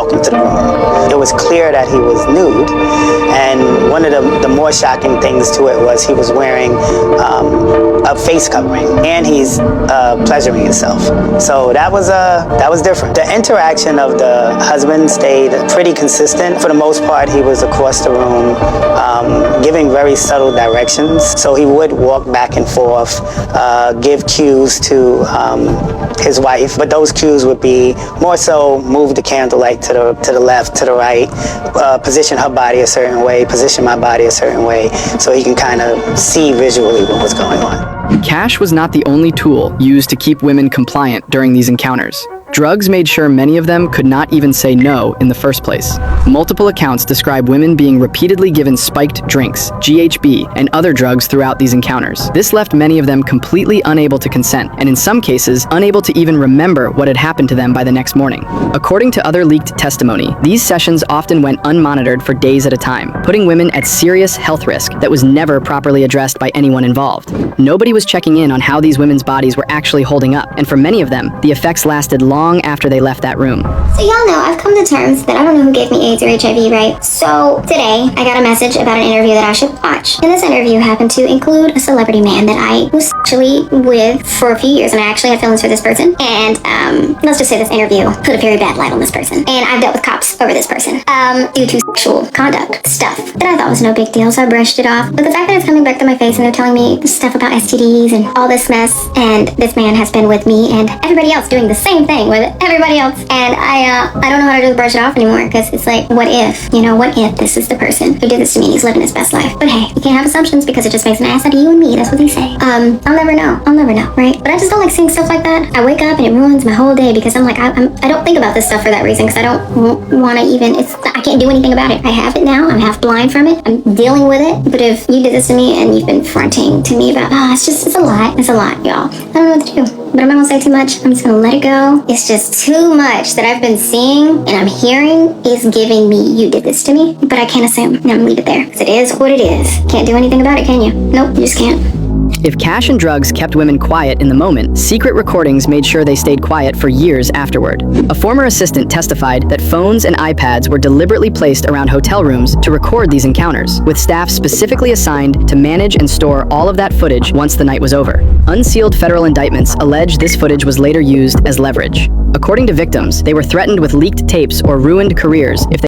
walk into the room. It was clear that he was nude, and one of the more shocking things to it was he was wearing a face covering, and he's pleasuring himself. So that was different. The interaction of the husband stayed pretty consistent. For the most part, he was across the room, giving very subtle directions. So he would walk back and forth, give cues to his wife, but those cues would be more so move the candlelight to the left, to the right, position her body a certain way, position my body a certain way, so he can kind of see visually what was going on. Cash was not the only tool used to keep women compliant during these encounters. Drugs made sure many of them could not even say no in the first place. Multiple accounts describe women being repeatedly given spiked drinks, GHB, and other drugs throughout these encounters. This left many of them completely unable to consent, and in some cases, unable to even remember what had happened to them by the next morning. According to other leaked testimony, these sessions often went unmonitored for days at a time, putting women at serious health risk that was never properly addressed by anyone involved. Nobody was checking in on how these women's bodies were actually holding up, and for many of them, the effects lasted long after they left that room. So y'all know, I've come to terms that I don't know who gave me AIDS or HIV, right? So today, I got a message about an interview that I should watch. And this interview happened to include a celebrity man that I was actually with for a few years, and I actually had feelings for this person. And let's just say this interview put a very bad light on this person. And I've dealt with cops over this person due to sexual conduct stuff that I thought was no big deal, so I brushed it off. But the fact that it's coming back to my face and they're telling me stuff about STDs and all this mess, and this man has been with me and everybody else doing the same thing with everybody else, and I don't know how to just brush it off anymore, because it's like, what if, what if this is the person who did this to me and he's living his best life? But hey, you can't have assumptions because it just makes an ass out of you and me. That's what they say. I'll never know, right? But I just don't like seeing stuff like that. I wake up and it ruins my whole day, because I'm like, I don't think about this stuff for that reason, because I don't want to even, I can't do anything about it. I have it now, I'm half blind from it, I'm dealing with it. But if you did this to me and you've been fronting to me about, it's a lot, y'all. I don't know what to do. But I'm not gonna say too much. I'm just gonna let it go. It's just too much that I've been seeing and I'm hearing is giving me, you did this to me. But I can't assume, and I'm gonna leave it there, because it is what it is. Can't do anything about it, can you? Nope, you just can't. If cash and drugs kept women quiet in the moment, secret recordings made sure they stayed quiet for years afterward. A former assistant testified that phones and iPads were deliberately placed around hotel rooms to record these encounters, with staff specifically assigned to manage and store all of that footage once the night was over. Unsealed federal indictments allege this footage was later used as leverage. According to victims, they were threatened with leaked tapes or ruined careers if they